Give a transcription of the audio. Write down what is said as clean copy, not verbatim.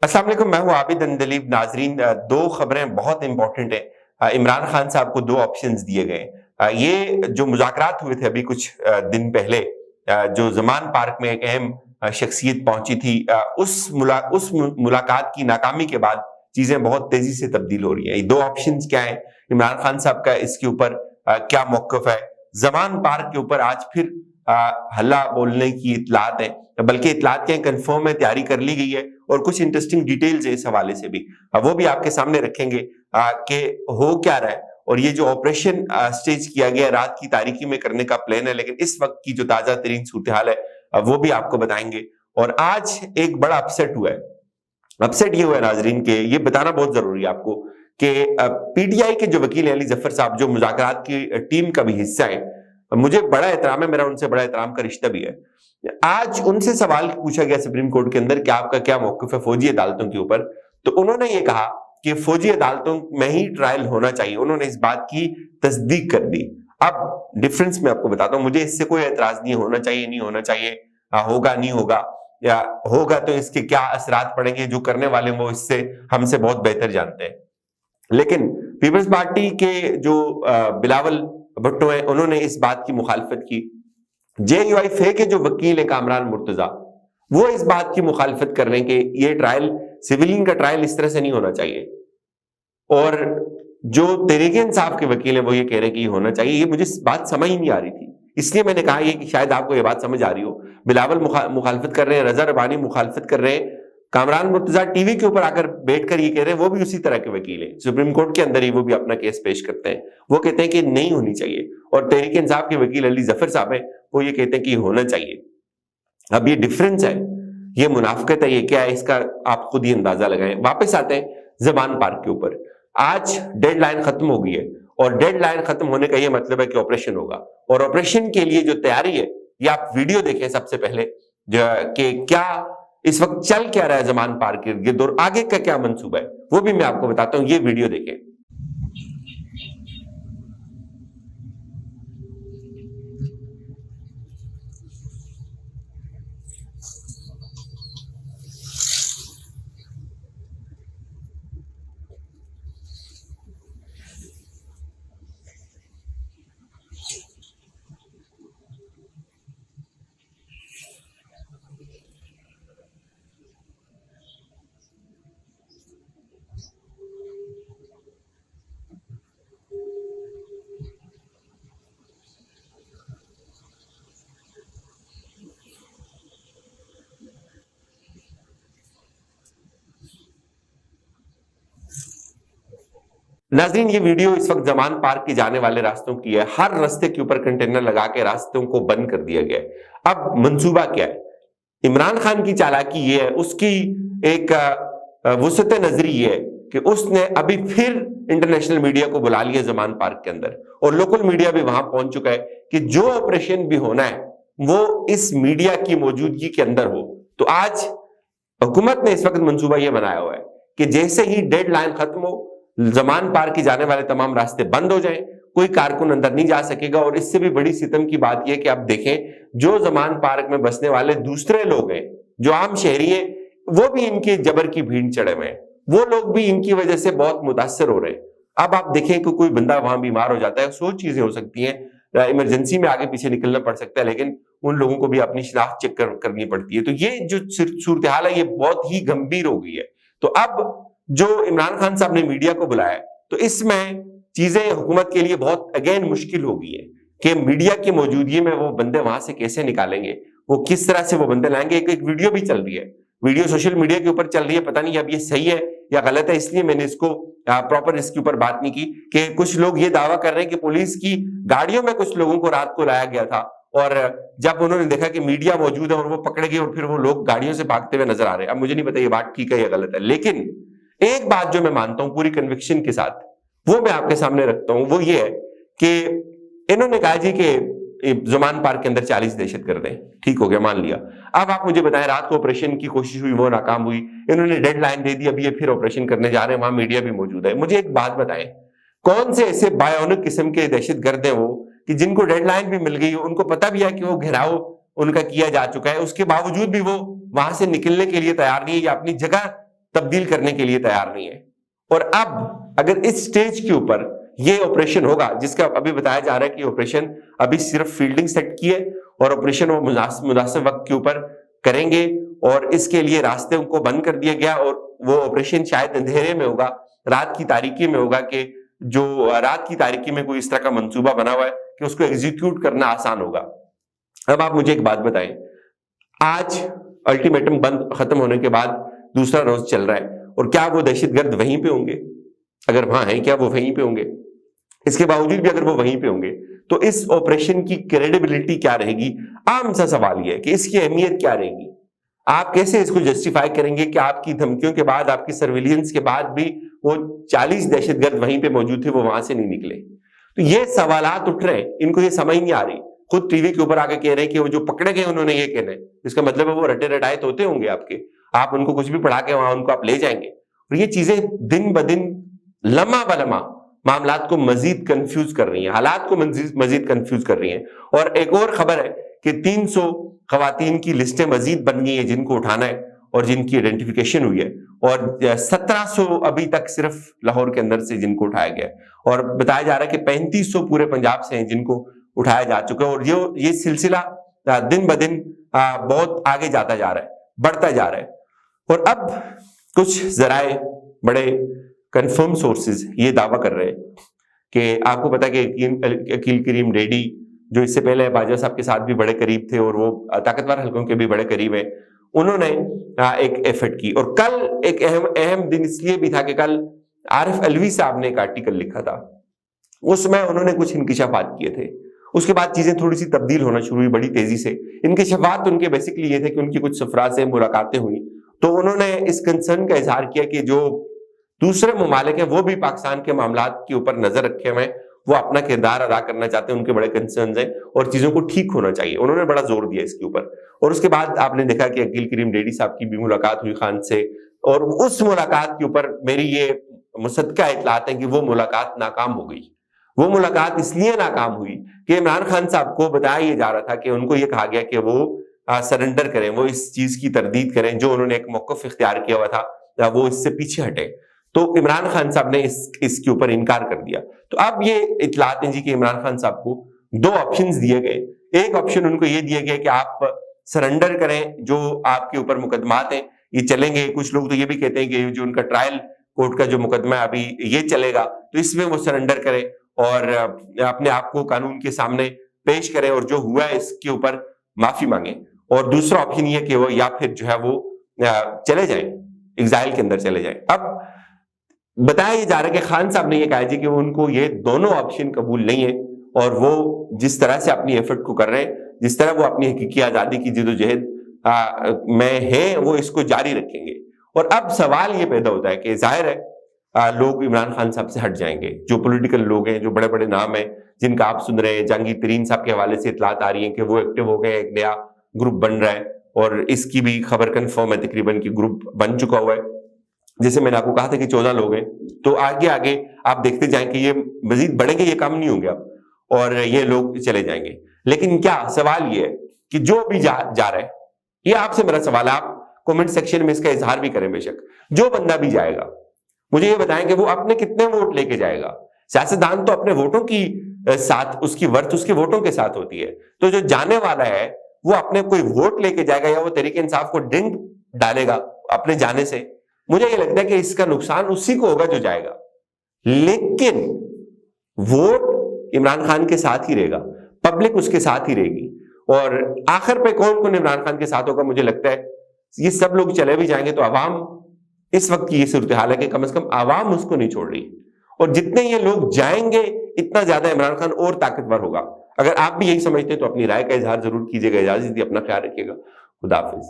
अस्सलाम वालेकुम, मैं हूं आबिद अंदलीब। नाजरीन, दो खबरें बहुत इंपॉर्टेंट हैं। इमरान खान साहब को दो ऑप्शंस दिए गए। ये जो मुज़ाकरात हुए थे अभी कुछ दिन पहले, जो जमान पार्क में एक अहम शख्सियत पहुंची थी, उस मुलाकात की नाकामी के बाद चीजें बहुत तेजी से तब्दील हो रही हैं। ये दो ऑप्शंस क्या है, इमरान खान साहब का इसके ऊपर क्या मौक़िफ़ है? जमान पार्क के ऊपर आज फिर हल्ला बोलने की इतलात है, बल्कि इतलात क्या कंफर्म है, तैयारी कर ली गई है और कुछ इंटरेस्टिंग डिटेल्स है इस हवाले से भी। वो भी आपके सामने रखेंगे कि हो क्या रहा है। और ये जो ऑपरेशन स्टेज किया गया रात की तारीकी में करने का प्लान है, लेकिन इस वक्त की जो ताजा तरीन सूरत हाल है वो भी आपको बताएंगे। और आज एक बड़ा अपसेट हुआ है। अपसेट ये हुआ है नाजरीन के, ये बताना बहुत जरूरी है आपको कि पीटीआई के जो वकील हैं अली जफर साहब, जो मुज़ाकरात की टीम का भी हिस्सा है, मुझे बड़ा एहतराम है, मेरा उनसे बड़ा एहतराम का रिश्ता भी है। आज उनसे सवाल पूछा गया सुप्रीम कोर्ट के अंदर कि आपका क्या मौक़िफ़ है फौजी अदालतों के ऊपर। तो उन्होंने ये कहा कि फौजी अदालतों में ही ट्रायल होना चाहिए। उन्होंने इस बात की तस्दीक कर दी। अब डिफरेंस मैं आपको बताता हूं, मुझे इससे कोई एतराज नहीं, होना चाहिए नहीं होना चाहिए, होगा नहीं होगा, या होगा तो इसके क्या असरात पड़ेंगे, जो करने वाले वो इससे हमसे बहुत बेहतर जानते हैं। लेकिन पीपल्स पार्टी के जो बिलावल भुट्टो है, उन्होंने इस बात की मुखालफत की। जेयूआई फे के जो वकील है कामरान मुर्तजा, वो इस बात की मुखालफत कर रहे हैं कि ये ट्रायल, सिविलियन का ट्रायल इस तरह से नहीं होना चाहिए। और जो तहरीक इंसाफ के वकील हैं वो ये कह रहे हैं कि ये होना चाहिए। ये मुझे बात समझ ही नहीं आ रही थी, इसलिए मैंने कहा ये कि शायद आपको ये बात समझ आ रही हो। बिलावल मुखालफत कर रहे हैं, रजा रबानी मुखालफत कर रहे हैं, कामरान मुर्तजा टीवी के ऊपर आकर बैठकर ये कह रहे हैं, वो भी उसी तरह के वकील हैं, सुप्रीम कोर्ट के अंदर ही वो भी अपना केस पेश करते हैं। वो कहते हैं कि नहीं होनी चाहिए। और तहरीक इंसाफ के वकील अली जफर साहब है, वो ये कहते हैं कि होना चाहिए। अब ये डिफरेंस है, ये मुनाफिकत है, ये क्या है, इसका आप खुद ही अंदाजा लगाएं। वापस आते हैं जमान पार्क के ऊपर। आज डेडलाइन खत्म हो गई है, और डेडलाइन खत्म होने का ये मतलब है कि ऑपरेशन होगा। और ऑपरेशन के लिए जो तैयारी है, ये आप वीडियो देखें सबसे पहले, कि क्या इस वक्त चल क्या रहा है जमान पार्क के इर्द और आगे का क्या मंसूबा है, वो भी मैं आपको बताता हूं। ये वीडियो देखें। नाजरीन, ये वीडियो इस वक्त जमान पार्क के जाने वाले रास्तों की है। हर रास्ते के ऊपर कंटेनर लगा के रास्तों को बंद कर दिया गया है। अब मंसूबा क्या है? इमरान खान की चालाकी ये है, उसकी एक वुसअत नजरी ये है कि उसने अभी फिर इंटरनेशनल मीडिया को बुला लिया जमान पार्क के अंदर, और लोकल मीडिया भी वहां पहुंच चुका है कि जो ऑपरेशन भी होना है वो इस मीडिया की मौजूदगी के अंदर हो। तो आज हुकूमत ने इस वक्त मंसूबा यह बनाया हुआ है कि जैसे ही डेडलाइन खत्म हो, जमान पार्क की जाने वाले तमाम रास्ते बंद हो जाएं, कोई कारकुन अंदर नहीं जा सकेगा। और इससे भी बड़ी सितम की बात यह कि आप देखें, जो जमान पार्क में बसने वाले दूसरे लोग हैं, जो आम शहरी हैं, वो भी इनके जबर की भीड़ चढ़े हुए हैं। वो लोग भी इनकी वजह से बहुत मुतासर हो रहे हैं। अब आप देखें कि कोई बंदा वहां बीमार हो जाता है, 100 चीजें हो सकती हैं, इमरजेंसी में आगे पीछे निकलना पड़ सकता है, लेकिन उन लोगों को भी अपनी शिनाख्त चेक करनी पड़ती है। तो ये जो सूरत हाल है, ये बहुत ही गंभीर हो गई है। तो अब जो इमरान खान साहब ने मीडिया को बुलाया, तो इसमें चीजें हुकूमत के लिए बहुत अगेन मुश्किल हो गई है कि मीडिया की मौजूदगी में वो बंदे वहां से कैसे निकालेंगे, वो किस तरह से वो बंदे लाएंगे। एक वीडियो भी चल रही है, वीडियो सोशल मीडिया के ऊपर चल रही है, पता नहीं अब ये सही है या गलत है, इसलिए मैंने इसको प्रॉपर इसके ऊपर बात नहीं की। कि कुछ लोग ये दावा कर रहे हैं कि पुलिस की गाड़ियों में कुछ लोगों को रात को लाया गया था, और जब उन्होंने देखा कि मीडिया मौजूद है और वो पकड़े गए, और फिर वो लोग गाड़ियों से भागते हुए नजर आ रहे हैं। अब मुझे नहीं पता ये बात ठीक है या गलत है, लेकिन एक बात जो मैं मानता हूं पूरी कन्विक्शन के साथ, वो मैं आपके सामने रखता हूं, वो ये है कि इन्होंने कहा जी कि जमान पार्क के अंदर 40 दहशतगर्द हैं, ठीक हो गया, मान लिया। अब आप मुझे बताएं, रात को ऑपरेशन की कोशिश हुई, वो नाकाम हुई, इन्होंने डेडलाइन दे दी, अब ये फिर ऑपरेशन करने जा रहे हैं, वहां मीडिया भी मौजूद है। मुझे एक बात बताएं, कौन से ऐसे बायोनिक किस्म के दहशतगर्द हैं वो कि जिनको डेडलाइन भी मिल गई, उनको पता भी है कि वो घेराव उनका किया जा चुका है, उसके बावजूद भी वो वहां से निकलने के लिए तैयार नहीं है या अपनी जगह تبدیل کرنے کے لیے تیار نہیں ہے. اور اب اگر اس سٹیج کے اوپر یہ آپریشن ہوگا جس کا ابھی بتایا جا رہا ہے کہ آپریشن ابھی صرف فیلڈنگ سیٹ کی ہے اور آپریشن وہ مناسب وقت کے اوپر کریں گے اور اس کے لیے راستے ان کو بند کر دیا گیا اور وہ آپریشن شاید اندھیرے میں ہوگا, رات کی تاریکی میں ہوگا, کہ جو رات کی تاریکی میں کوئی اس طرح کا منصوبہ بنا ہوا ہے کہ اس کو ایگزیکیوٹ کرنا آسان ہوگا. اب آپ مجھے ایک بات بتائیں, آج الٹیمیٹم بند ختم ہونے کے بعد دوسرا روز چل رہا ہے اور کیا وہ دہشت گرد وہیں پہ ہوں گے؟ اگر وہاں ہیں کیا وہ وہیں پہ ہوں گے؟ اس کے باوجود بھی اگر وہ وہیں پہ ہوں گے تو اس آپریشن کی کریڈیبلٹی کیا رہے گی؟ عام سا سوال یہ ہے کہ اس کی اہمیت کیا رہے گی؟ آپ کیسے اس کو جسٹیفائی کریں گے کہ آپ کی دھمکیوں کے بعد, آپ کی سرویلنس کے بعد بھی وہ 40 دہشت گرد وہیں پہ موجود تھے, وہ وہاں سے نہیں نکلے؟ تو یہ سوالات اٹھ رہے ہیں, ان کو یہ سمجھ نہیں آ رہی. خود ٹی وی کے اوپر آ کے کہہ رہے ہیں کہ وہ جو پکڑے گئے انہوں نے یہ کہنا ہے, اس کا مطلب ہے وہ رٹے رٹائے ہوتے ہوں گے آپ کے, آپ ان کو کچھ بھی پڑھا کے وہاں ان کو آپ لے جائیں گے. اور یہ چیزیں دن بدن لمحہ بلمحہ معاملات کو مزید کنفیوز کر رہی ہیں, حالات کو مزید کنفیوز کر رہی ہیں. اور ایک اور خبر ہے کہ 300 خواتین کی لسٹیں مزید بن گئی ہیں جن کو اٹھانا ہے اور جن کی آئیڈینٹیفیکیشن ہوئی ہے, اور 1700 ابھی تک صرف لاہور کے اندر سے جن کو اٹھایا گیا ہے, اور بتایا جا رہا ہے کہ 3500 پورے پنجاب سے ہیں جن کو اٹھایا جا چکا ہے. اور یہ سلسلہ دن بدن بہت آگے جاتا جا رہا ہے, بڑھتا جا رہا ہے. اور اب کچھ ذرائع بڑے کنفرم سورسز یہ دعویٰ کر رہے ہیں کہ آپ کو پتا کہ عقیل کریم ڈیڈی جو اس سے پہلے باجوہ صاحب کے ساتھ بھی بڑے قریب تھے اور وہ طاقتور حلقوں کے بھی بڑے قریب ہیں, انہوں نے ایک ایفرٹ کی. اور کل ایک اہم دن اس لیے بھی تھا کہ کل عارف علوی صاحب نے ایک آرٹیکل لکھا تھا, اس میں انہوں نے کچھ انکشافات کیے تھے. اس کے بعد چیزیں تھوڑی سی تبدیل ہونا شروع ہوئی بڑی تیزی سے. انکشافات ان کے بیسکلی یہ تھے کہ ان کی کچھ افراد سے ملاقاتیں ہوئی, تو انہوں نے اس کنسرن کا اظہار کیا کہ جو دوسرے ممالک ہیں وہ بھی پاکستان کے معاملات کے اوپر نظر رکھے ہوئے ہیں, وہ اپنا کردار ادا کرنا چاہتے ہیں, ان کے بڑے کنسرنز ہیں اور چیزوں کو ٹھیک ہونا چاہیے. انہوں نے بڑا زور دیا اس کے اوپر. اور اس کے بعد آپ نے دیکھا کہ عقیل کریم ڈیڈی صاحب کی بھی ملاقات ہوئی خان سے, اور اس ملاقات کے اوپر میری یہ مصدقہ اطلاعات ہیں کہ وہ ملاقات ناکام ہو گئی. وہ ملاقات اس لیے ناکام ہوئی کہ عمران خان صاحب کو بتایا یہ جا رہا تھا کہ ان کو یہ کہا گیا کہ وہ سرنڈر کریں, وہ اس چیز کی تردید کریں جو انہوں نے ایک موقف اختیار کیا ہوا تھا وہ اس سے پیچھے ہٹے. تو عمران خان صاحب نے اس کے اوپر انکار کر دیا. تو اب یہ اطلاعات ہیں جی کہ عمران خان صاحب کو 2 آپشنز دیے گئے. ایک آپشن ان کو یہ دیا گیا کہ آپ سرنڈر کریں, جو آپ کے اوپر مقدمات ہیں یہ چلیں گے. کچھ لوگ تو یہ بھی کہتے ہیں کہ جو ان کا ٹرائل کورٹ کا جو مقدمہ ہے ابھی یہ چلے گا, تو اس میں وہ سرنڈر کریں اور اپنے آپ کو قانون کے سامنے پیش کریں اور جو ہوا ہے اس کے اوپر معافی مانگیں. اور دوسرا آپشن یہ کہ وہ یا پھر جو ہے وہ چلے جائیں, ایگزائل کے اندر چلے جائیں. اب بتایا یہ جا رہا ہے کہ خان صاحب نے یہ کہا جی کہ ان کو یہ دونوں آپشن قبول نہیں ہے, اور وہ جس طرح سے اپنی ایفرٹ کو کر رہے ہیں, جس طرح وہ اپنی حقیقی آزادی کی جدوجہد میں ہیں, وہ اس کو جاری رکھیں گے. اور اب سوال یہ پیدا ہوتا ہے کہ ظاہر ہے لوگ عمران خان صاحب سے ہٹ جائیں گے, جو پولیٹیکل لوگ ہیں, جو بڑے بڑے نام ہیں جن کا آپ سن رہے ہیں. جہانگیر ترین صاحب کے حوالے سے اطلاعات آ رہی ہیں کہ وہ ایکٹیو ہو گئے, ایک نیا گروپ بن رہا ہے, اور اس کی بھی خبر کنفرم ہے تقریباً کہ گروپ بن چکا ہوا ہے. جیسے میں نے آپ کو کہا تھا کہ 14 لوگ ہیں, تو آگے آگے آپ دیکھتے جائیں کہ یہ مزید بڑھیں گے, یہ کم نہیں ہوں گے اب, اور یہ لوگ چلے جائیں گے. لیکن کیا سوال یہ ہے کہ جو بھی جا رہا ہے, یہ آپ سے میرا سوال ہے, آپ کومنٹ سیکشن میں اس کا اظہار بھی کریں. بے شک جو بندہ بھی جائے گا مجھے یہ بتائیں کہ وہ اپنے کتنے ووٹ لے کے جائے گا. سیاستدان تو اپنے ووٹوں کی ساتھ, اس کی ورتھ اس کے ووٹوں کے ساتھ ہوتی ہے. تو جو جانے والا ہے وہ اپنے کوئی ووٹ لے کے جائے گا یا وہ تحریک انصاف کو ڈنگ ڈالے گا اپنے جانے سے؟ مجھے یہ لگتا ہے کہ اس کا نقصان اسی کو ہوگا جو جائے گا. لیکن ووٹ عمران خان کے ساتھ ہی رہے گا, پبلک اس کے ساتھ ہی رہے گی. اور آخر پہ کون کون عمران خان کے ساتھ ہوگا؟ مجھے لگتا ہے یہ سب لوگ چلے بھی جائیں گے تو عوام, اس وقت کی یہ صورتحال ہے کہ کم از کم عوام اس کو نہیں چھوڑ رہی, اور جتنے یہ لوگ جائیں گے اتنا زیادہ عمران خان اور طاقتور ہوگا. اگر آپ بھی یہی سمجھتے ہیں تو اپنی رائے کا اظہار ضرور کیجیے گا. اجازت دی, اپنا خیال رکھیے گا. خدا حافظ.